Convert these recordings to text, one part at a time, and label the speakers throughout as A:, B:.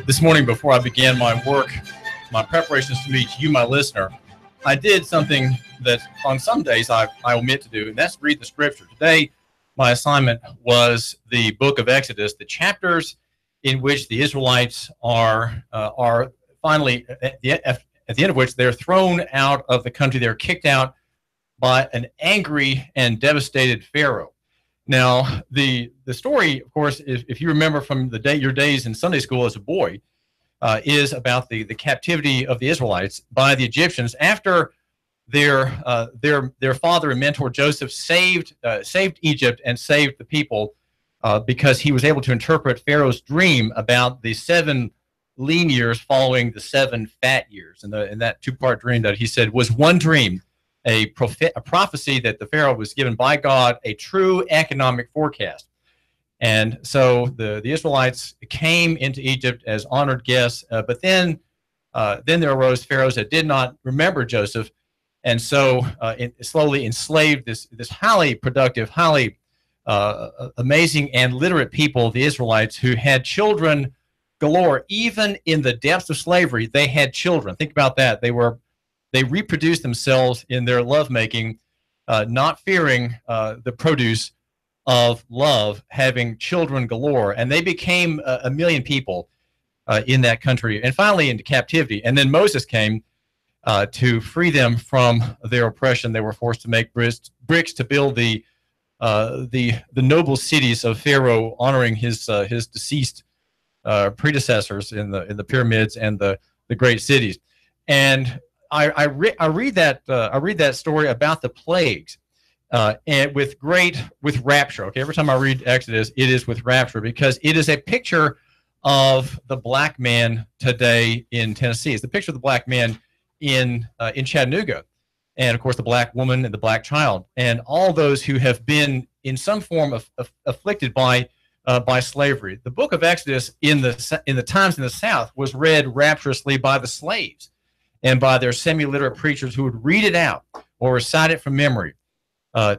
A: This morning, before I began my work, my preparations to meet you, my listener, I did something that on some days I omit to do, and that's read the scripture. Today, my assignment was the book of Exodus, the chapters in which the Israelites are finally, at the end of which they're thrown out of the country. They're kicked out by an angry and devastated Pharaoh. Now, the story, of course, if you remember from your days in Sunday school as a boy, is about the captivity of the Israelites by the Egyptians after their father and mentor Joseph saved Egypt and saved the people because he was able to interpret Pharaoh's dream about the 7 lean years following the 7 fat years, and that 2-part dream that he said was one dream. A prophecy that the Pharaoh was given by God, a true economic forecast. And so the Israelites came into Egypt as honored guests, but then there arose pharaohs that did not remember Joseph, and so slowly enslaved this highly productive, highly amazing and literate people, the Israelites, who had children galore. Even in the depths of slavery, they had children. Think about that. They reproduced themselves in their lovemaking, not fearing the produce of love, having children galore. And they became a million people in that country, and finally into captivity. And then Moses came to free them from their oppression. They were forced to make bricks to build the noble cities of Pharaoh, honoring his deceased predecessors in the pyramids and the great cities. And I read that story about the plagues, and with rapture. Okay, every time I read Exodus, it is with rapture, because it is a picture of the black man today in Tennessee. It's the picture of the black man in Chattanooga, and of course the black woman and the black child, and all those who have been in some form of afflicted by slavery. The book of Exodus in the times in the South was read rapturously by the slaves and by their semi-literate preachers who would read it out or recite it from memory,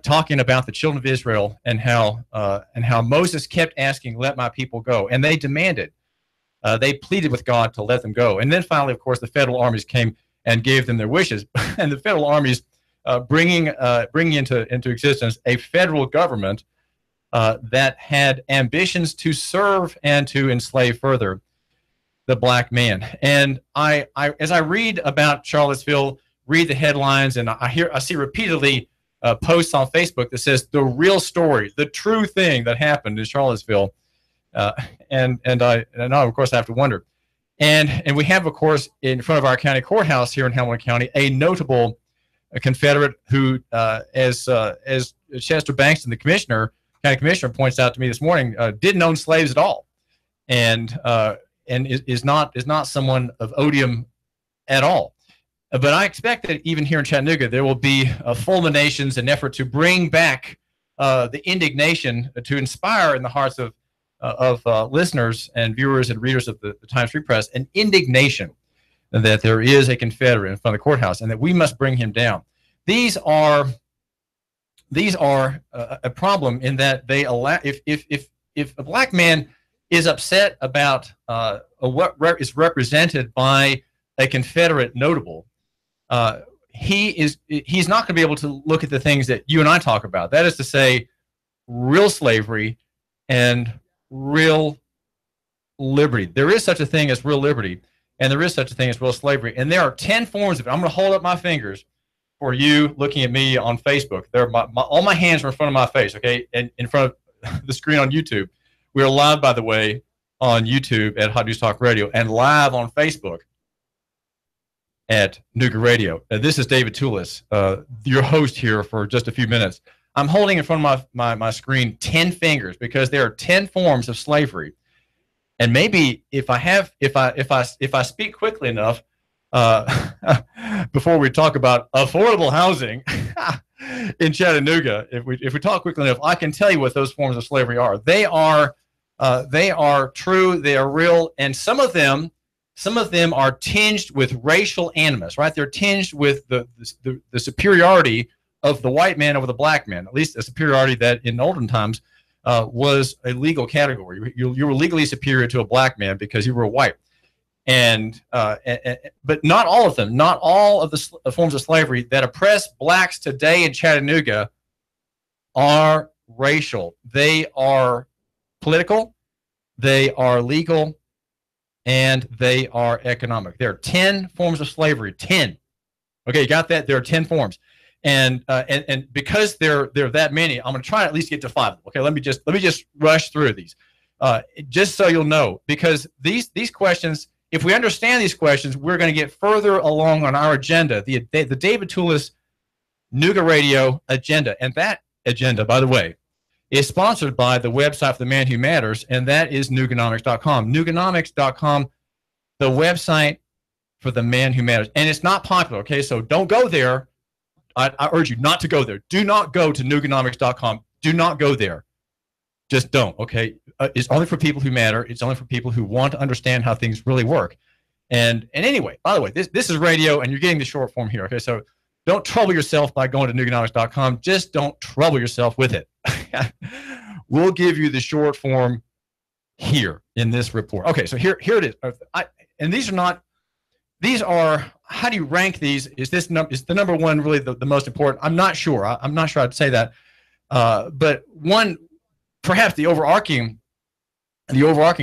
A: talking about the children of Israel and how Moses kept asking, "Let my people go," and they demanded, they pleaded with God to let them go. And then finally, of course, the federal armies came and gave them their wishes, and the federal armies bringing into existence a federal government that had ambitions to serve and to enslave further the black man. And I as I read about Charlottesville, read the headlines, and I see repeatedly posts on Facebook that says the real story, the true thing that happened in Charlottesville, and I of course have to wonder. And we have, of course, in front of our county courthouse here in Hamilton County, a notable Confederate who, as Chester Bankston, the county commissioner, points out to me this morning, didn't own slaves at all, and is not someone of odium at all. But I expect that even here in Chattanooga, there will be fulminations, an effort to bring back the indignation, to inspire in the hearts of listeners and viewers and readers of the Times Free Press an indignation that there is a Confederate in front of the courthouse and that we must bring him down. These are a problem in that they allow, if a black man is upset about what is represented by a Confederate notable, he's not going to be able to look at the things that you and I talk about. That is to say, real slavery and real liberty. There is such a thing as real liberty, and there is such a thing as real slavery. And there are 10 forms of it. I'm going to hold up my fingers for you looking at me on Facebook. All my hands are in front of my face, okay, and in front of the screen on YouTube. We are live, by the way, on YouTube at Hot News Talk Radio, and live on Facebook at Nooga Radio. This is David Tulis, your host here for just a few minutes. I'm holding in front of my screen 10 fingers because there are 10 forms of slavery. And maybe if I speak quickly enough, before we talk about affordable housing in Chattanooga, if we talk quickly enough, I can tell you what those forms of slavery are. They are true, they are real, and some of them are tinged with racial animus, right? They're tinged with the superiority of the white man over the black man, at least a superiority that in olden times was a legal category. You were legally superior to a black man because you were white. But not all of them, not all of the forms of slavery that oppress blacks today in Chattanooga are racial. They are political, they are legal, and they are economic. There are 10 forms of slavery. 10. Okay, you got that? There are 10 forms. And because there are that many, I'm going to try to at least get to 5. Okay, let me just rush through these, just so you'll know, because these questions, if we understand these questions, we're going to get further along on our agenda, the David Tulis Nooga Radio agenda. And that agenda, by the way, is sponsored by the website for the man who matters, and that is Nooganomics.com. Nooganomics.com, the website for the man who matters. And it's not popular, okay? So don't go there. I urge you not to go there. Do not go to Nooganomics.com. Do not go there. Just don't, okay? It's only for people who matter. It's only for people who want to understand how things really work. And anyway, by the way, this is radio, and you're getting the short form here, okay? So don't trouble yourself by going to Nooganomics.com. Just don't trouble yourself with it. We'll give you the short form here in this report. Okay, so here it is. And these are, how do you rank these? Is the number one really the most important? I'm not sure. I'm not sure I'd say that. But one, perhaps the overarching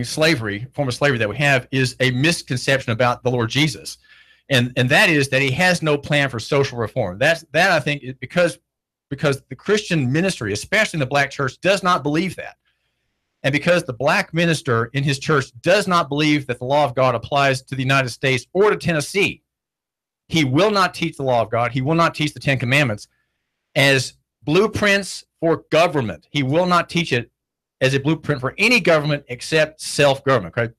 A: slavery, form of slavery that we have, is a misconception about the Lord Jesus. And that is that he has no plan for social reform. That I think is because the Christian ministry, especially in the black church, does not believe that. And because the black minister in his church does not believe that the law of God applies to the United States or to Tennessee, he will not teach the law of God. He will not teach the 10 Commandments as blueprints for government. He will not teach it as a blueprint for any government except self-government. Okay?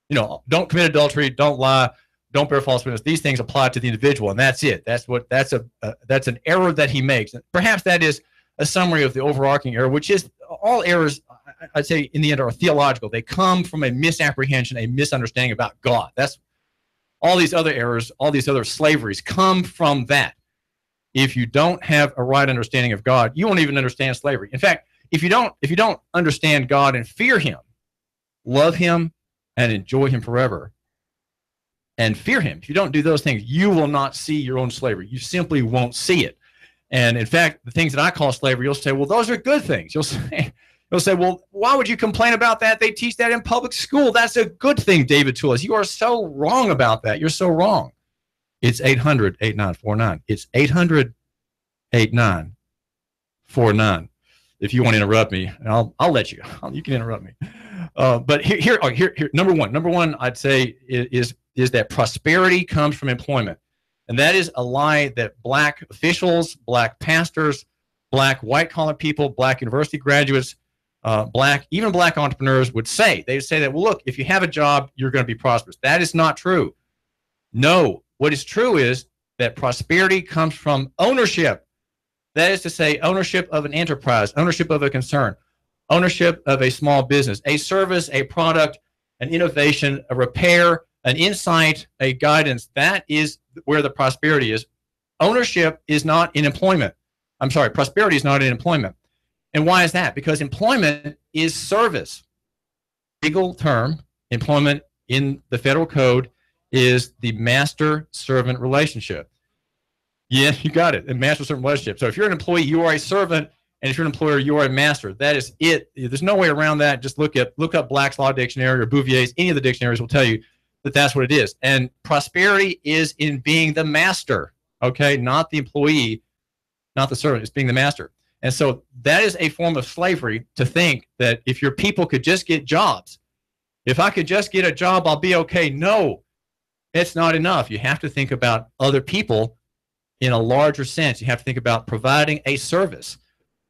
A: You know, don't commit adultery, don't lie, don't bear false witness. These things apply to the individual, and that's it. That's an error that he makes. And perhaps that is a summary of the overarching error, which is all errors, I'd say, in the end, are theological. They come from a misapprehension, a misunderstanding about God. That's all these other errors, all these other slaveries come from that. If you don't have a right understanding of God, you won't even understand slavery. In fact, if you don't understand God and fear him, love him and enjoy him forever, and fear him, if you don't do those things, you will not see your own slavery. You simply won't see it. And in fact, the things that I call slavery, you'll say, well, those are good things. You'll say, well, why would you complain about that? They teach that in public school. That's a good thing, David Tulis. You are so wrong about that. You're so wrong. It's 800-8949. It's 800-8949. If you want to interrupt me, I'll let you. You can interrupt me. But here, number one, I'd say is that prosperity comes from employment. And that is a lie that black officials, black pastors, black white-collar people, black university graduates, even black entrepreneurs would say. They would say that, well, look, if you have a job, you're going to be prosperous. That is not true. No. What is true is that prosperity comes from ownership. That is to say, ownership of an enterprise, ownership of a concern, ownership of a small business, a service, a product, an innovation, a repair, an insight, a guidance. That is where the prosperity is. Ownership is not in employment. I'm sorry, prosperity is not in employment. And why is that? Because employment is service. Legal term, employment in the federal code is the master-servant relationship. Yeah, you got it, a master-servant relationship. So if you're an employee, you are a servant, and if you're an employer, you are a master. That is it. There's no way around that. Just look up Black's Law Dictionary or Bouvier's. Any of the dictionaries will tell you that that's what it is. And prosperity is in being the master, okay? Not the employee, not the servant. It's being the master. And so that is a form of slavery to think that if your people could just get jobs, if I could just get a job, I'll be okay. No, it's not enough. You have to think about other people in a larger sense. You have to think about providing a service.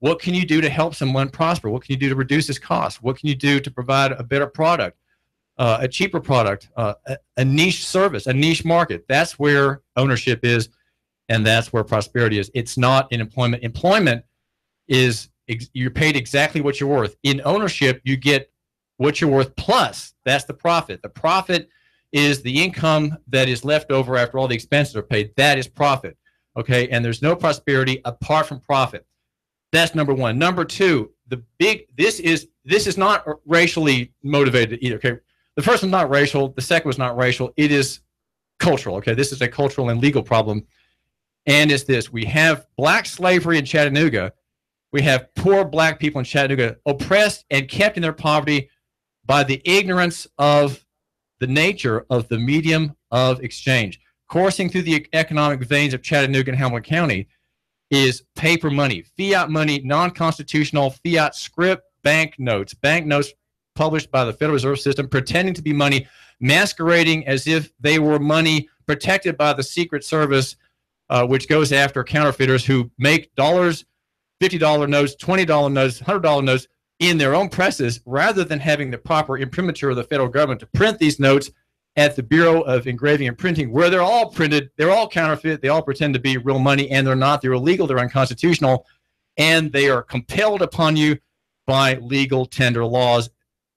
A: What can you do to help someone prosper? What can you do to reduce his cost? What can you do to provide a better product, a cheaper product, a niche service, a niche market? That's where ownership is, and that's where prosperity is. It's not in employment. Employment is you're paid exactly what you're worth. In ownership, you get what you're worth plus. That's the profit. The profit is the income that is left over after all the expenses are paid. That is profit. Okay, and there's no prosperity apart from profit. That's number one. Number two, this is not racially motivated either. Okay, the first one's not racial. The second was not racial. It is cultural. Okay, this is a cultural and legal problem, and it's this: we have black slavery in Chattanooga. We have poor black people in Chattanooga oppressed and kept in their poverty by the ignorance of the nature of the medium of exchange. Coursing through the economic veins of Chattanooga and Hamilton County is paper money, fiat money, non-constitutional fiat script banknotes published by the Federal Reserve System, pretending to be money, masquerading as if they were money protected by the Secret Service, which goes after counterfeiters who make dollars, $50 notes, $20 notes, $100 notes in their own presses, rather than having the proper imprimatur of the federal government to print these notes at the Bureau of Engraving and Printing, where they're all printed, they're all counterfeit, they all pretend to be real money, and they're not. They're illegal, they're unconstitutional, and they are compelled upon you by legal tender laws.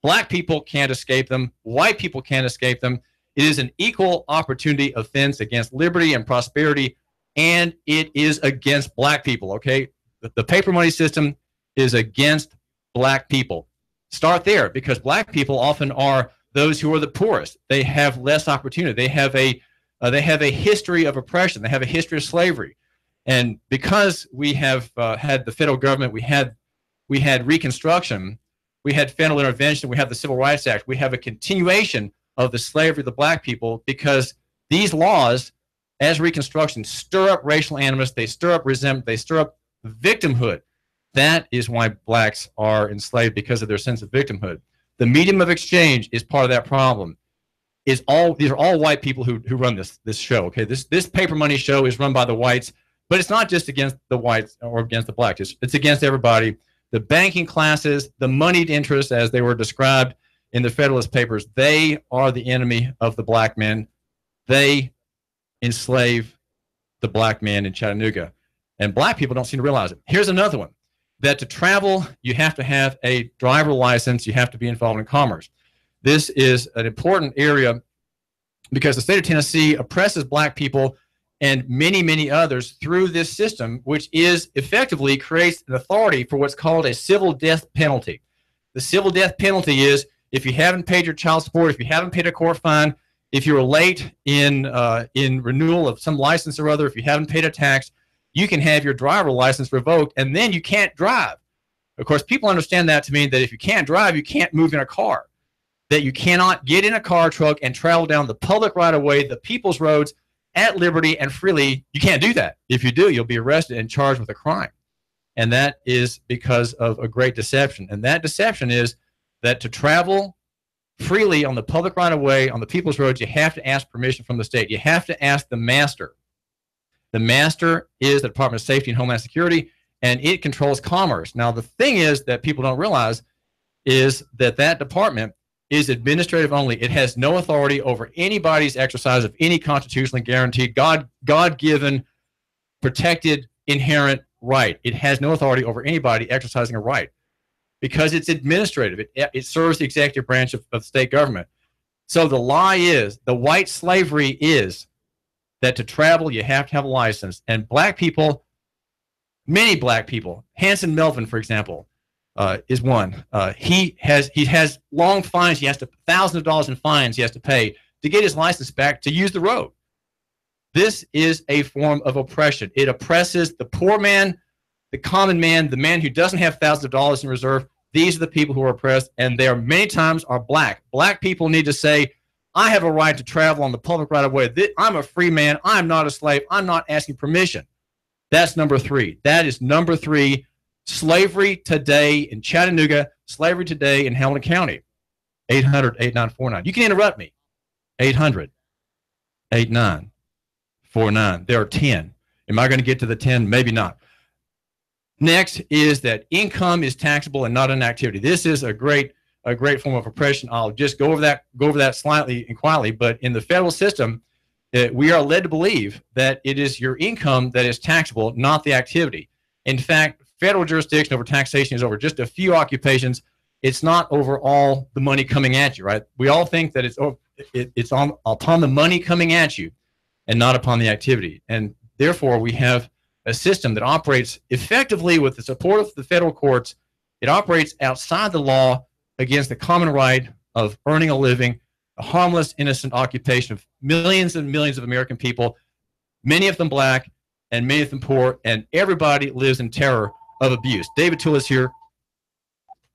A: Black people can't escape them. White people can't escape them. It is an equal opportunity offense against liberty and prosperity, and it is against black people, okay? The paper money system is against black people. Start there, because black people often are those who are the poorest. They have less opportunity. They have a history of oppression. They have a history of slavery. And because we have had the federal government, we had Reconstruction, we had federal intervention, we have the Civil Rights Act, we have a continuation of the slavery of the black people, because these laws, as Reconstruction, stir up racial animus, they stir up resentment, they stir up victimhood. That is why blacks are enslaved, because of their sense of victimhood. The medium of exchange is part of that problem. These are all white people who run this show. Okay, this paper money show is run by the whites, but it's not just against the whites or against the blacks. It's against everybody. The banking classes, the moneyed interests, as they were described in the Federalist Papers, they are the enemy of the black men. They enslave the black man in Chattanooga, and black people don't seem to realize it. Here's another one: that to travel, you have to have a driver license. You have to be involved in commerce. This is an important area because the state of Tennessee oppresses black people and many, many others through this system, which is effectively creates an authority for what's called a civil death penalty. The civil death penalty is if you haven't paid your child support, if you haven't paid a court fine, if you're late in renewal of some license or other, if you haven't paid a tax, you can have your driver license revoked, and then you can't drive. Of course, people understand that to mean that if you can't drive, you can't move in a car, that you cannot get in a car truck and travel down the public right-of-way, the people's roads, at liberty and freely. You can't do that. If you do, you'll be arrested and charged with a crime. And that is because of a great deception. And that deception is that to travel freely on the public right-of-way, on the people's roads, you have to ask permission from the state. You have to ask the master. The master is the Department of Safety and Homeland Security, and it controls commerce. Now, the thing is that people don't realize is that that department is administrative only. It has no authority over anybody's exercise of any constitutionally guaranteed, God-given, protected, inherent right. It has no authority over anybody exercising a right because it's administrative. It serves the executive branch of state government. So the lie is, the white slavery is that to travel, you have to have a license. And black people, many black people, Hanson Melvin, for example, is one. He has long fines. He has to thousands of dollars in fines he has to pay to get his license back to use the road. This is a form of oppression. It oppresses the poor man, the common man, the man who doesn't have thousands of dollars in reserve. These are the people who are oppressed, and they are many times are black. Black people need to say, I have a right to travel on the public right of way. I'm a free man. I'm not a slave. I'm not asking permission. That's number three. That is number three. Slavery today in Chattanooga, slavery today in Hamilton County. 800-8949. You can interrupt me. 800-8949. There are 10. Am I going to get to the 10? Maybe not. Next is that income is taxable and not an activity. This is a great form of oppression. I'll just go over that slightly and quietly. But in the federal system, we are led to believe that it is your income that is taxable, not the activity. In fact, federal jurisdiction over taxation is over just a few occupations. It's not over all the money coming at you, right? We all think that it's upon the money coming at you and not upon the activity. And therefore, we have a system that operates effectively with the support of the federal courts It operates outside the law against the common right of earning a living, a harmless, innocent occupation of millions and millions of American people, many of them black and many of them poor, and everybody lives in terror of abuse. David Tulis here,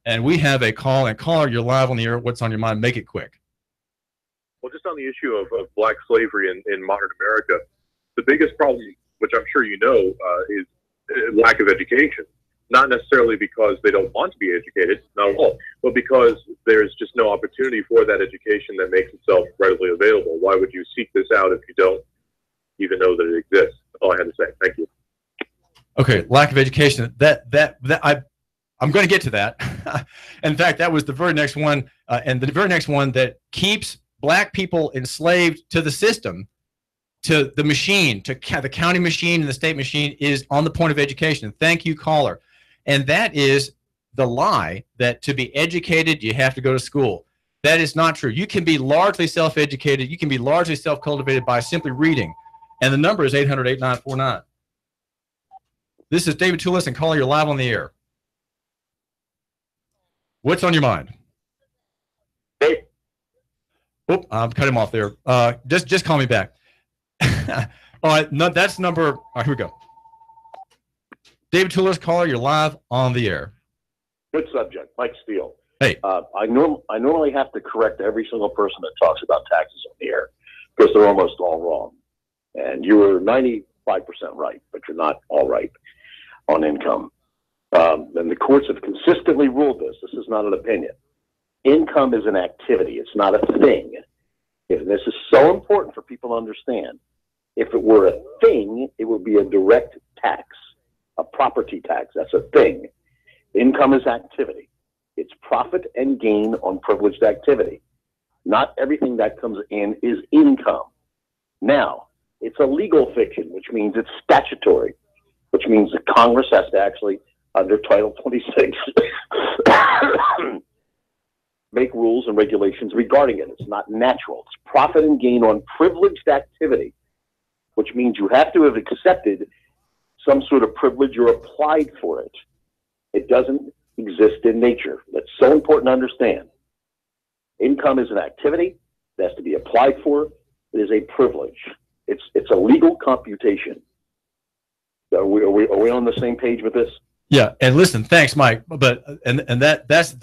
A: and we have a call. And caller, you're live on the air. What's on your mind? Make it quick.
B: Well, just on the issue of black slavery in modern America, the biggest problem, which I'm sure you know, is lack of education. Not necessarily because they don't want to be educated, not at all, but because there's just no opportunity for that education that makes itself readily available. Why would you seek this out if you don't even know that it exists? That's all I had to say. Thank you.
A: Okay, lack of education. I'm going to get to that. In fact, that was the very next one, and the very next one that keeps black people enslaved to the system, to the machine, to the county machine and the state machine, is on the point of education. Thank you, caller. And that is the lie that to be educated, you have to go to school. That is not true. You can be largely self-educated. You can be largely self-cultivated by simply reading. And the number is 800-8949. This is David Tulis, and caller, you're live on the air. What's on your mind?
B: Dave.
A: Oh, I've cut him off there. Just call me back. All right, no, that's number. All right, here we go. David Tulis, caller, you're live on the air.
C: Good subject, Mike Steele.
A: Hey.
C: I normally have to correct every single person that talks about taxes on the air because they're almost all wrong. And you were 95% right, but you're not all right on income. And the courts have consistently ruled this. This is not an opinion. Income is an activity. It's not a thing. And this is so important for people to understand. If it were a thing, it would be a direct tax, a property tax. That's a thing. Income is activity. It's profit and gain on privileged activity. Not everything that comes in is income. Now, it's a legal fiction, which means it's statutory, which means that Congress has to actually, under Title 26, make rules and regulations regarding it. It's not natural. It's profit and gain on privileged activity, which means you have to have accepted some sort of privilege or applied for it. It doesn't exist in nature. That's so important to understand. Income is an activity. It has to be applied for. It is a privilege. It's a legal computation. Are we on the same page with this?
A: Yeah, and listen, thanks, Mike. But that's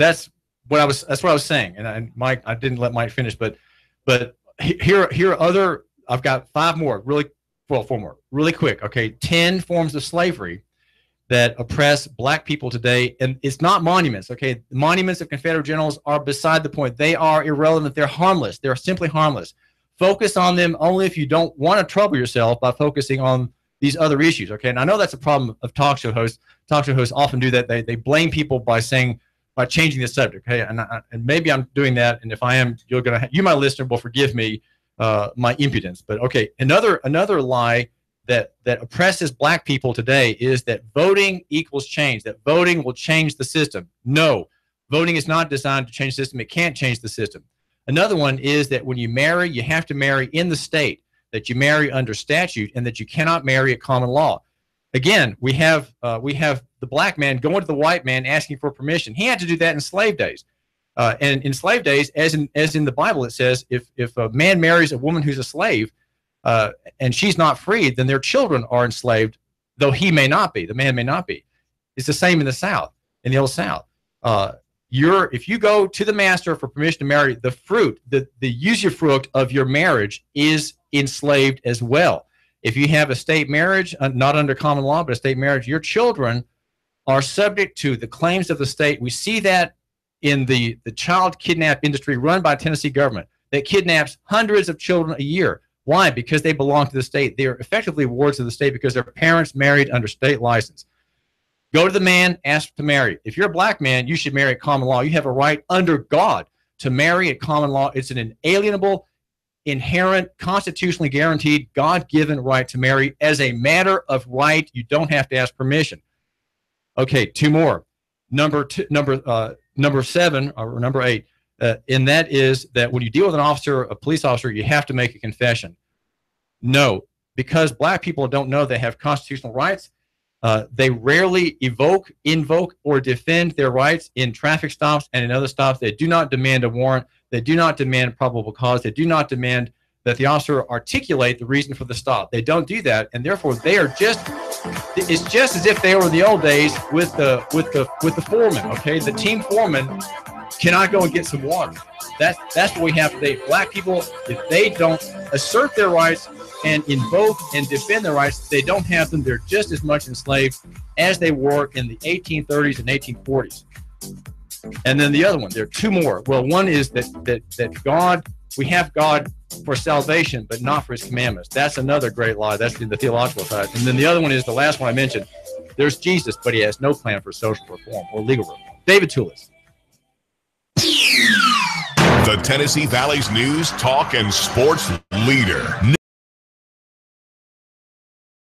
A: what I was saying. And Mike, I didn't let Mike finish, but here are other. I've got four more, really quick. Okay, 10 forms of slavery that oppress black people today, and it's not monuments. Okay, the monuments of Confederate generals are beside the point. They are irrelevant. They're harmless. They're simply harmless. Focus on them only if you don't want to trouble yourself by focusing on these other issues. Okay, and I know that's a problem of talk show hosts. Talk show hosts often do that. They blame people by changing the subject. Okay, and maybe I'm doing that. And if I am, you, my listener, will forgive me my impudence. But okay, another lie that oppresses black people today is that voting equals change, that voting will change the system. No, voting is not designed to change the system. It can't change the system. Another one is that when you marry, you have to marry in the state, that you marry under statute, and that you cannot marry at common law. Again, we have the black man going to the white man asking for permission. He had to do that in slave days. And in slave days, as in the Bible, it says if a man marries a woman who's a slave, and she's not freed, then their children are enslaved, though he may not be, the man may not be. It's the same in the South, in the Old South. If you go to the master for permission to marry, the fruit, the usufruct of your marriage is enslaved as well. If you have a state marriage, not under common law, but a state marriage, your children are subject to the claims of the state. We see that in the child kidnap industry run by the Tennessee government that kidnaps hundreds of children a year. Why? Because they belong to the state. They are effectively wards of the state because their parents married under state license. Go to the man, ask to marry. If you're a black man, you should marry at common law. You have a right under God to marry at common law. It's an inalienable, inherent, constitutionally guaranteed, God-given right to marry as a matter of right. You don't have to ask permission. Okay, two more. Number 7 or number 8. And that is that when you deal with a police officer, you have to make a confession. No, because black people don't know they have constitutional rights, They rarely invoke, or defend their rights in traffic stops and in other stops. They do not demand a warrant. They do not demand probable cause. They do not demand that the officer articulate the reason for the stop. They don't do that, and therefore they are it's just as if they were the old days with the foreman. Okay, the team foreman cannot go and get some water. That's what we have today. Black people, if they don't assert their rights and invoke and defend their rights, they don't have them. They're just as much enslaved as they were in the 1830s and 1840s. And then the other one, there are two more. Well, one is that God, we have God for salvation, but not for his commandments. That's another great lie. That's in the theological side. And then the other one is the last one I mentioned. There's Jesus, but he has no plan for social reform or legal reform. David Tulis.
D: The Tennessee Valley's news, talk, and sports leader.